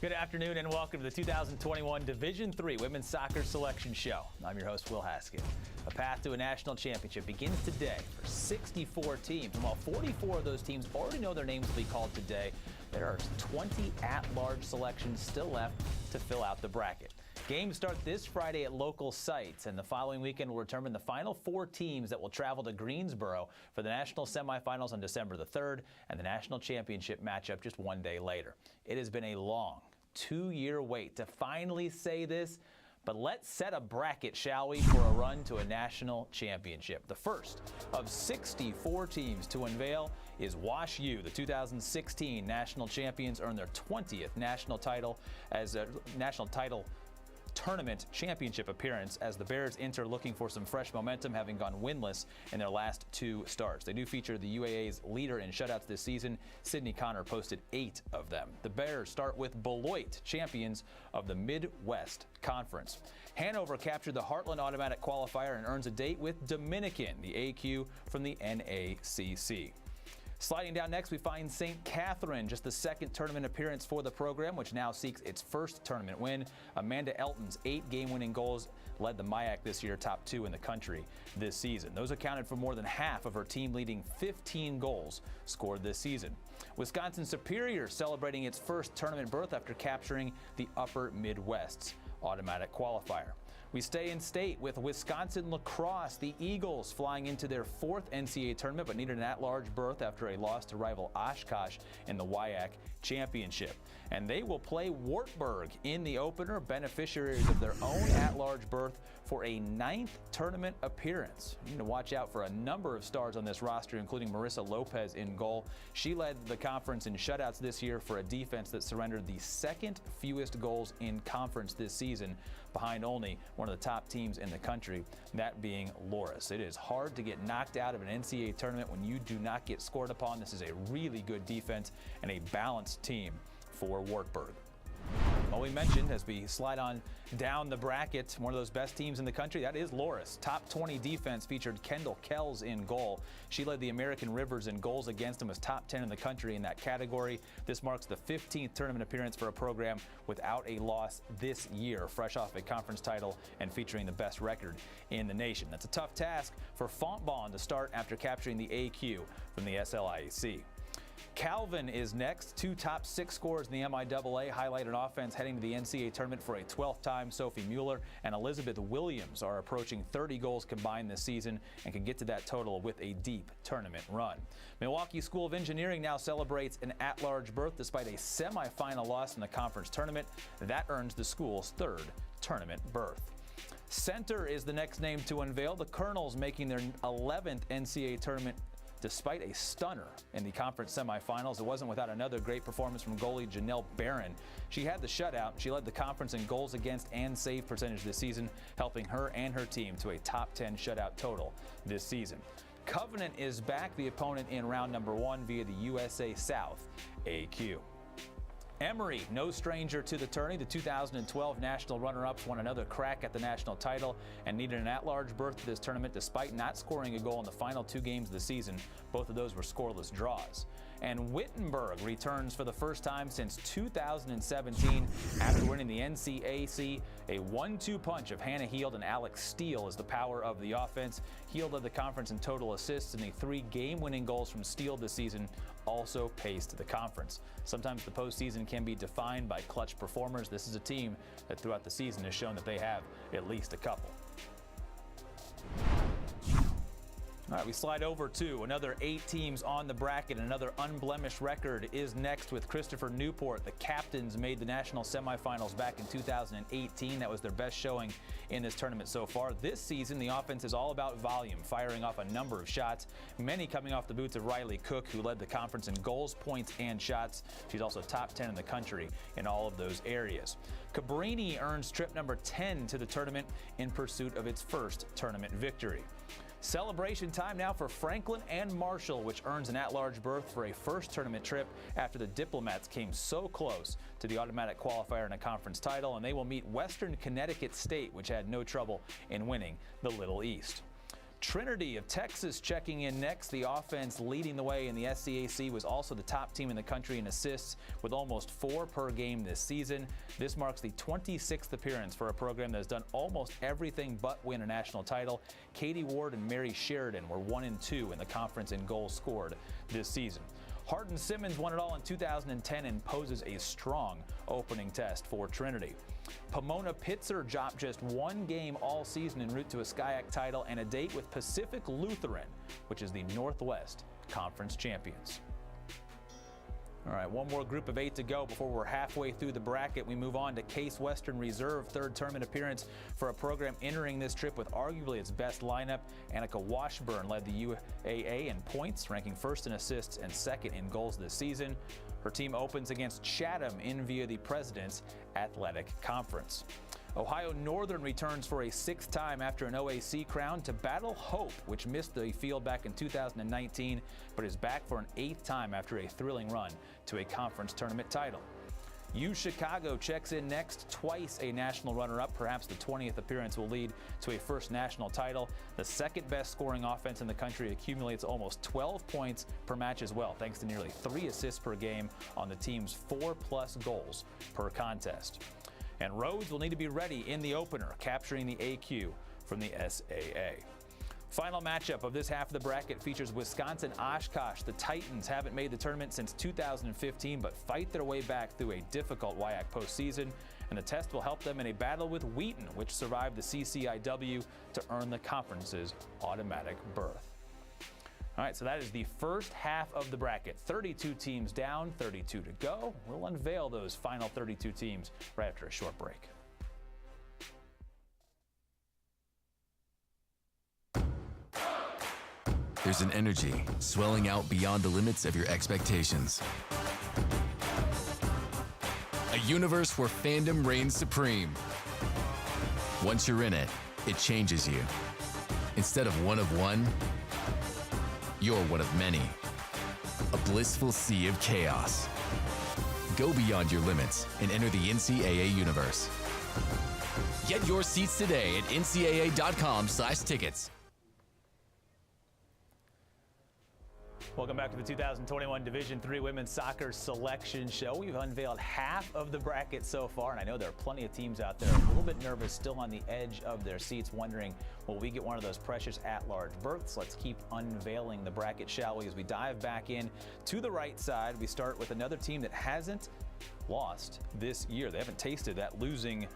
Good afternoon and welcome to the 2021 Division III Women's Soccer Selection Show. I'm your host, Will Haskett. A path to a national championship begins today for 64 teams. And while 44 of those teams already know their names will be called today, there are 20 at-large selections still left to fill out the bracket. Games start this Friday at local sites, and the following weekend will determine the final 4 teams that will travel to Greensboro for the national semifinals on December the 3rd and the national championship matchup just one day later. It has been a long 2-year wait to finally say this, but let's set a bracket, shall we, for a run to a national championship. The first of 64 teams to unveil is Wash U. The 2016 national champions earned their 20th national title as a national title tournament championship appearance as the Bears enter looking for some fresh momentum, having gone winless in their last 2 starts. They do feature the UAA's leader in shutouts this season. Sydney Connor posted 8 of them. The Bears start with Beloit, champions of the Midwest Conference. Hanover captured the Heartland automatic qualifier and earns a date with Dominican, the AQ from the NACC. Sliding down next, we find St. Catherine, just the second tournament appearance for the program, which now seeks its first tournament win. Amanda Elton's 8 game-winning goals led the MIAC this year, top 2 in the country this season. Those accounted for more than half of her team, leading 15 goals scored this season. Wisconsin Superior celebrating its first tournament berth after capturing the Upper Midwest's automatic qualifier. We stay in state with Wisconsin lacrosse. The Eagles flying into their 4th NCAA tournament, but needed an at-large berth after a loss to rival Oshkosh in the WIAC championship. And they will play Wartburg in the opener, beneficiaries of their own at-large berth for a 9th tournament appearance. You need to watch out for a number of stars on this roster, including Marissa Lopez in goal. She led the conference in shutouts this year for a defense that surrendered the 2nd fewest goals in conference this season, behind only one of the top teams in the country, that being Loras. It is hard to get knocked out of an NCAA tournament when you do not get scored upon. This is a really good defense and a balanced team for Wartburg. Well, we mentioned as we slide on down the bracket, one of those best teams in the country, that is Loras. Top 20 defense featured Kendall Kells in goal. She led the American Rivers in goals against and was top 10 in the country in that category. This marks the 15th tournament appearance for a program without a loss this year, fresh off a conference title and featuring the best record in the nation. That's a tough task for Fontbonne to start after capturing the AQ from the SLIAC. Calvin is next. 2 top 6 scorers in the MIAA highlight an offense heading to the NCAA tournament for a 12th time. Sophie Mueller and Elizabeth Williams are approaching 30 goals combined this season and can get to that total with a deep tournament run. Milwaukee School of Engineering now celebrates an at-large berth despite a semifinal loss in the conference tournament. That earns the school's 3rd tournament berth. Center is the next name to unveil. The Colonels making their 11th NCAA tournament despite a stunner in the conference semifinals. It wasn't without another great performance from goalie Janelle Barron. She had the shutout. She led the conference in goals against and save percentage this season, helping her and her team to a top 10 shutout total this season. Covenant is back, the opponent in round number 1 via the USA South AQ. Emory, no stranger to the tourney. The 2012 national runner-ups won another crack at the national title and needed an at-large berth to this tournament despite not scoring a goal in the final 2 games of the season. Both of those were scoreless draws. And Wittenberg returns for the first time since 2017 after winning the NCAC. A 1-2 punch of Hannah Heald and Alex Steele is the power of the offense. Heald led the conference in total assists, and the 3 game-winning goals from Steele this season also paced the conference. Sometimes the postseason can be defined by clutch performers. This is a team that throughout the season has shown that they have at least a couple. All right, we slide over to another 8 teams on the bracket. Another unblemished record is next with Christopher Newport. The captains made the national semifinals back in 2018. That was their best showing in this tournament so far. This season, the offense is all about volume, firing off a number of shots, many coming off the boots of Riley Cook, who led the conference in goals, points, and shots. She's also top 10 in the country in all of those areas. Cabrini earns trip number 10 to the tournament in pursuit of its first tournament victory. Celebration time now for Franklin and Marshall, which earns an at-large berth for a first tournament trip after the Diplomats came so close to the automatic qualifier and a conference title, and they will meet Western Connecticut State, which had no trouble in winning the Little East. Trinity of Texas checking in next. The offense leading the way in the SCAC was also the top team in the country in assists with almost 4 per game this season. This marks the 26th appearance for a program that has done almost everything but win a national title. Katie Ward and Mary Sheridan were 1 and 2 in the conference in goals scored this season. Hardin Simmons won it all in 2010 and poses a strong opening test for Trinity. Pomona Pitzer dropped just 1 game all season en route to a SCIAC title and a date with Pacific Lutheran, which is the Northwest Conference champions. All right, one more group of 8 to go before we're halfway through the bracket. We move on to Case Western Reserve, 3rd tournament appearance for a program entering this trip with arguably its best lineup. Annika Washburn led the UAA in points, ranking 1st in assists and 2nd in goals this season. Her team opens against Chatham in via the President's Athletic Conference. Ohio Northern returns for a 6th time after an OAC crown to battle Hope, which missed the field back in 2019, but is back for an 8th time after a thrilling run to a conference tournament title. U Chicago checks in next, twice a national runner-up. Perhaps the 20th appearance will lead to a first national title. The 2nd best scoring offense in the country accumulates almost 12 points per match as well, thanks to nearly 3 assists per game on the team's 4+ goals per contest. And Rhodes will need to be ready in the opener, capturing the AQ from the SAA. Final matchup of this half of the bracket features Wisconsin-Oshkosh. The Titans haven't made the tournament since 2015, but fight their way back through a difficult WIAC postseason, and the test will help them in a battle with Wheaton, which survived the CCIW to earn the conference's automatic berth. All right, so that is the first half of the bracket. 32 teams down, 32 to go. We'll unveil those final 32 teams right after a short break. There's an energy swelling out beyond the limits of your expectations. A universe where fandom reigns supreme. Once you're in it, it changes you. Instead of one of one, you're one of many. A blissful sea of chaos. Go beyond your limits and enter the NCAA universe. Get your seats today at ncaa.com/tickets. Welcome back to the 2021 Division III Women's Soccer Selection Show. We've unveiled half of the bracket so far, and I know there are plenty of teams out there a little bit nervous, still on the edge of their seats, wondering, will we get one of those precious at-large berths? Let's keep unveiling the bracket, shall we? As we dive back in to the right side, we start with another team that hasn't lost this year. They haven't tasted that losing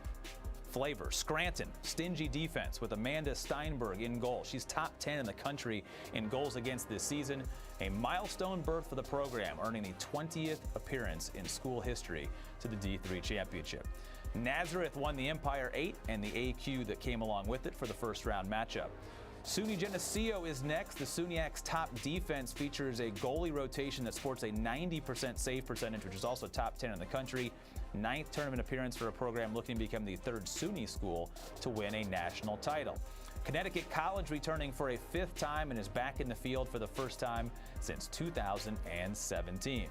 flavor. Scranton, stingy defense with Amanda Steinberg in goal. She's top 10 in the country in goals against this season. A milestone berth for the program, earning the 20th appearance in school history to the D3 championship. Nazareth won the Empire 8 and the AQ that came along with it for the first round matchup. SUNY Geneseo is next. The SUNYAC's top defense features a goalie rotation that sports a 90% save percentage, which is also top 10 in the country. 9th tournament appearance for a program looking to become the 3rd SUNY school to win a national title. Connecticut College returning for a 5th time and is back in the field for the first time since 2017.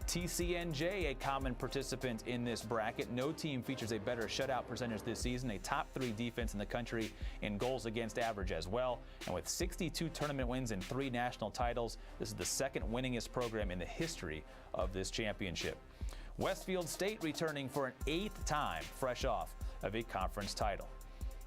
TCNJ, a common participant in this bracket. No team features a better shutout percentage this season, a top 3 defense in the country in goals against average as well. And with 62 tournament wins and 3 national titles, this is the 2nd winningest program in the history of this championship. Westfield State returning for an 8th time, fresh off of a conference title.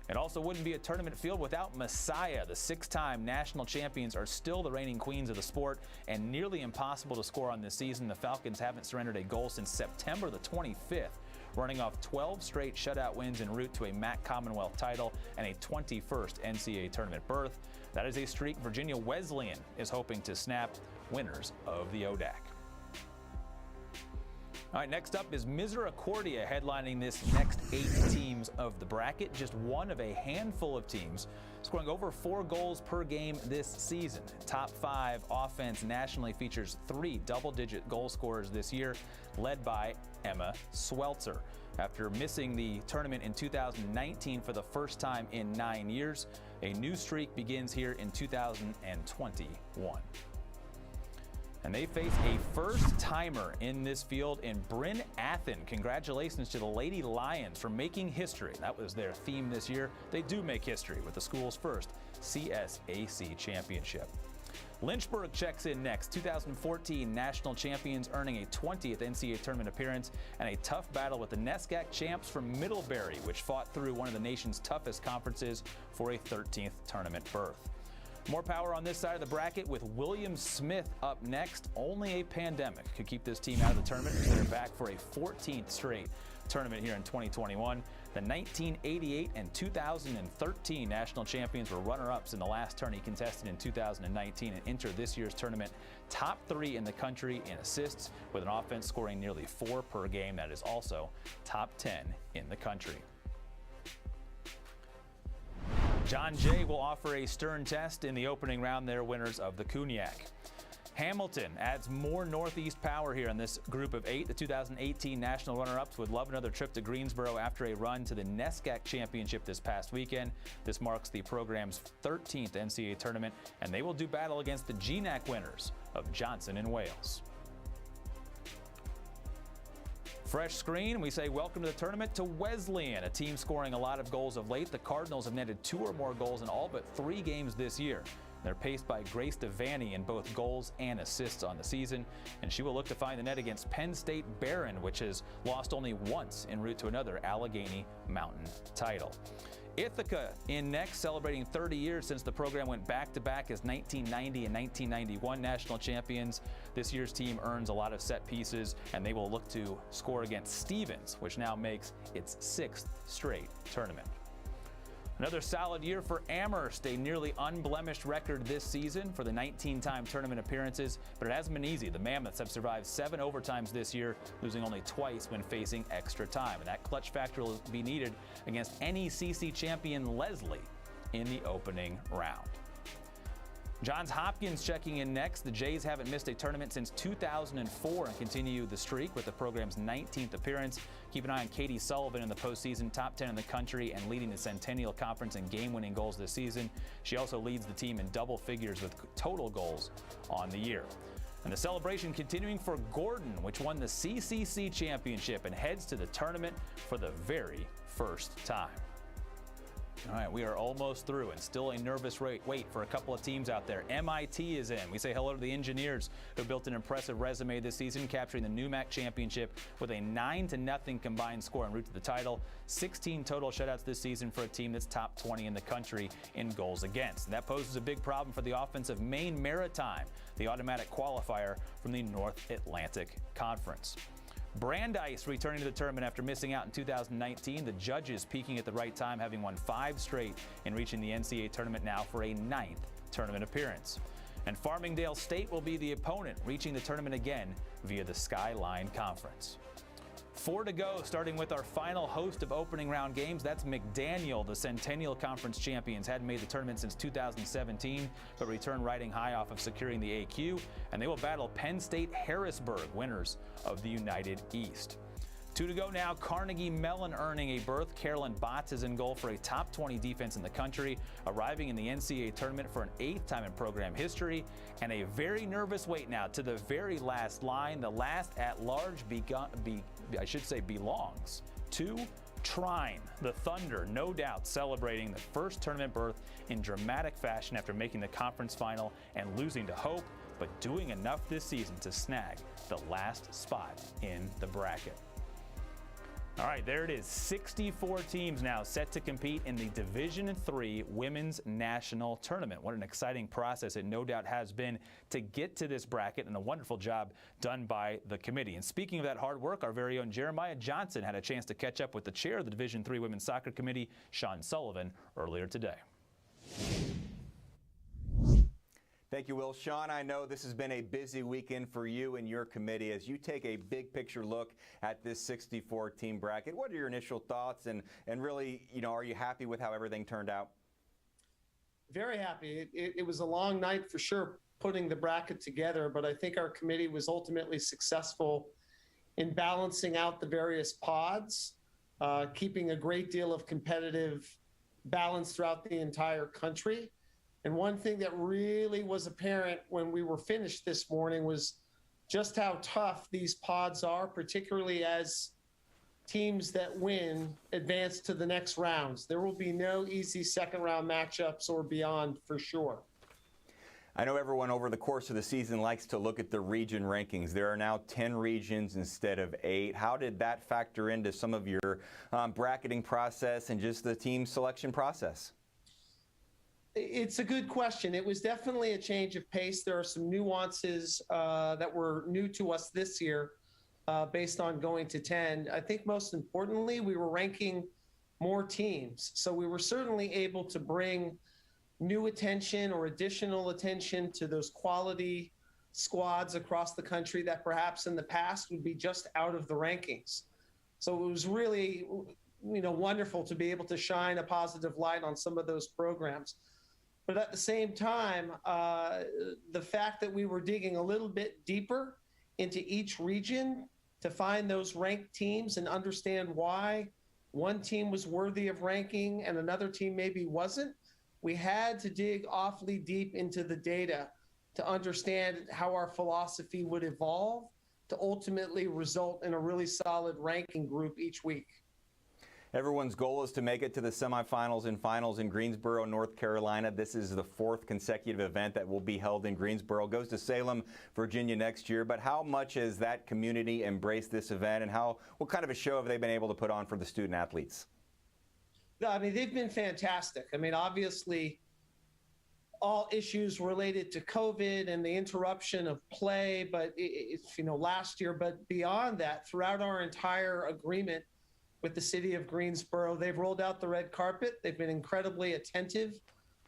It also wouldn't be a tournament field without Messiah. The 6-time national champions are still the reigning queens of the sport and nearly impossible to score on this season. The Falcons haven't surrendered a goal since September the 25th, running off 12 straight shutout wins en route to a MAC Commonwealth title and a 21st NCAA tournament berth. That is a streak Virginia Wesleyan is hoping to snap, winners of the ODAC. All right, next up is Misericordia headlining this next 8 teams of the bracket. Just one of a handful of teams scoring over 4 goals per game this season. Top 5 offense nationally features 3 double-digit goal scorers this year, led by Emma Swelter. After missing the tournament in 2019 for the first time in 9 years, a new streak begins here in 2021. And they face a first-timer in this field in Bryn Athen. Congratulations to the Lady Lions for making history. That was their theme this year. They do make history with the school's first CSAC championship. Lynchburg checks in next. 2014 national champions earning a 20th NCAA tournament appearance and a tough battle with the NESCAC champs from Middlebury, which fought through one of the nation's toughest conferences for a 13th tournament berth. More power on this side of the bracket with William Smith up next. Only a pandemic could keep this team out of the tournament as they're back for a 14th straight tournament here in 2021. The 1988 and 2013 national champions were runner-ups in the last tourney contested in 2019 and enter this year's tournament top 3 in the country in assists, with an offense scoring nearly 4 per game. That is also top 10 in the country. John Jay will offer a stern test in the opening round. They're winners of the Cognac. Hamilton adds more Northeast power here in this group of 8. The 2018 national runner-ups would love another trip to Greensboro after a run to the NESCAC championship this past weekend. This marks the program's 13th NCAA tournament, and they will do battle against the GNAC winners of Johnson and Wales. Fresh screen, we say welcome to the tournament to Wesleyan, a team scoring a lot of goals of late. The Cardinals have netted 2 or more goals in all but 3 games this year. They're paced by Grace Devaney in both goals and assists on the season, and she will look to find the net against Penn State Barron, which has lost only once en route to another Allegheny Mountain title. Ithaca in next, celebrating 30 years since the program went back-to-back as 1990 and 1991 national champions. This year's team earns a lot of set pieces, and they will look to score against Stevens, which now makes its 6th straight tournament. Another solid year for Amherst, a nearly unblemished record this season for the 19-time tournament appearances, but it hasn't been easy. The Mammoths have survived 7 overtimes this year, losing only twice when facing extra time, and that clutch factor will be needed against NECC champion Leslie in the opening round. Johns Hopkins checking in next. The Jays haven't missed a tournament since 2004 and continue the streak with the program's 19th appearance. Keep an eye on Katie Sullivan in the postseason, top 10 in the country and leading the Centennial Conference in game-winning goals this season. She also leads the team in double figures with total goals on the year. And the celebration continuing for Gordon, which won the CCC championship and heads to the tournament for the very first time. All right, we are almost through, and still a nervous wait for a couple of teams out there. MIT is in. We say hello to the Engineers, who built an impressive resume this season, capturing the NUMAC championship with a 9-0 combined score en route to the title. 16 total shutouts this season for a team that's top 20 in the country in goals against. And that poses a big problem for the offense of Maine Maritime, the automatic qualifier from the North Atlantic Conference. Brandeis returning to the tournament after missing out in 2019. The Judges peaking at the right time, having won 5 straight and reaching the NCAA tournament now for a 9th tournament appearance. And Farmingdale State will be the opponent, reaching the tournament again via the Skyline Conference. 4 to go, starting with our final host of opening round games. That's McDaniel. The Centennial Conference champions hadn't made the tournament since 2017, but return riding high off of securing the AQ, and they will battle Penn State Harrisburg, winners of the United East. 2 to go now. Carnegie Mellon earning a berth. Carolyn Botts is in goal for a top 20 defense in the country, arriving in the NCAA tournament for an 8th time in program history, and a very nervous wait now to the very last line. The last at large belongs to Trine. The Thunder, no doubt, celebrating the first tournament berth in dramatic fashion after making the conference final and losing to Hope, but doing enough this season to snag the last spot in the bracket. All right, there it is. 64 teams now set to compete in the Division III Women's National Tournament. What an exciting process it no doubt has been to get to this bracket, and a wonderful job done by the committee. And speaking of that hard work, our very own Jeremiah Johnson had a chance to catch up with the chair of the Division III Women's Soccer Committee, Sean Sullivan, earlier today. Thank you, Will. Sean, I know this has been a busy weekend for you and your committee as you take a big picture look at this 64-team bracket. What are your initial thoughts, and really, are you happy with how everything turned out? Very happy. It was a long night for sure putting the bracket together, but I think our committee was ultimately successful in balancing out the various pods, keeping a great deal of competitive balance throughout the entire country. And one thing that really was apparent when we were finished this morning was just how tough these pods are, particularly as teams that win advance to the next rounds. There will be no easy second round matchups or beyond for sure. I know everyone over the course of the season likes to look at the region rankings. There are now 10 regions instead of 8. How did that factor into some of your bracketing process and just the team selection process? It's a good question. It was definitely a change of pace. There are some nuances that were new to us this year based on going to 10. I think most importantly, we were ranking more teams. So we were certainly able to bring new attention or additional attention to those quality squads across the country that perhaps in the past would be just out of the rankings. So it was really, wonderful to be able to shine a positive light on some of those programs. But at the same time, the fact that we were digging a little bit deeper into each region to find those ranked teams and understand why one team was worthy of ranking and another team maybe wasn't, we had to dig awfully deep into the data to understand how our philosophy would evolve to ultimately result in a really solid ranking group each week. Everyone's goal is to make it to the semifinals and finals in Greensboro, North Carolina. This is the 4th consecutive event that will be held in Greensboro. It goes to Salem, Virginia next year. But how much has that community embraced this event, and what kind of a show have they been able to put on for the student athletes? I mean, they've been fantastic. I mean, obviously, all issues related to COVID and the interruption of play, but last year. But beyond that, throughout our entire agreement with the city of Greensboro, they've rolled out the red carpet. They've been incredibly attentive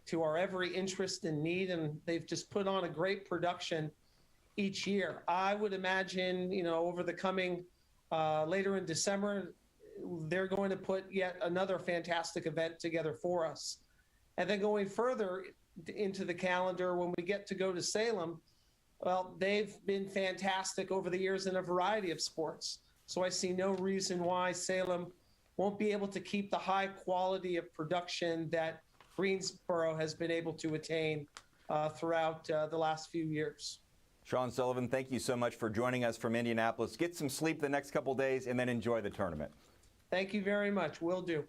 to our every interest and need, and they've just put on a great production each year. I would imagine, over the coming later in December, they're going to put yet another fantastic event together for us. And then going further into the calendar, when we get to go to Salem, well, they've been fantastic over the years in a variety of sports. So I see no reason why Salem won't be able to keep the high quality of production that Greensboro has been able to attain throughout the last few years. Sean Sullivan, thank you so much for joining us from Indianapolis. Get some sleep the next couple days and then enjoy the tournament. Thank you very much. Will do.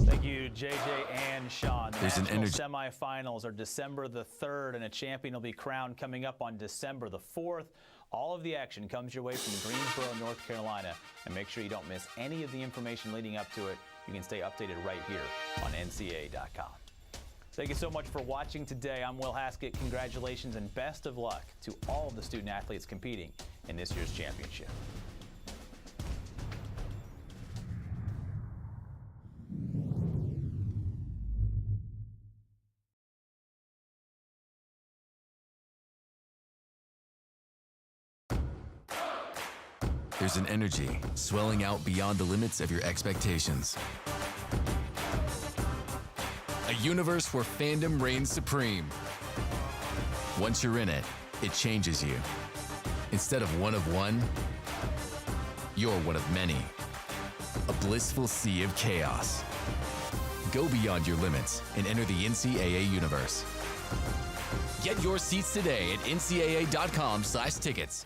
Thank you, JJ and Sean. The There's an national semifinals are December the 3rd, and a champion will be crowned coming up on December the 4th. All of the action comes your way from Greensboro, North Carolina. And make sure you don't miss any of the information leading up to it. You can stay updated right here on NCAA.com. Thank you so much for watching today. I'm Will Haskett. Congratulations and best of luck to all of the student athletes competing in this year's championship. There's an energy swelling out beyond the limits of your expectations. A universe where fandom reigns supreme. Once you're in it, it changes you. Instead of one, you're one of many. A blissful sea of chaos. Go beyond your limits and enter the NCAA universe. Get your seats today at ncaa.com/tickets.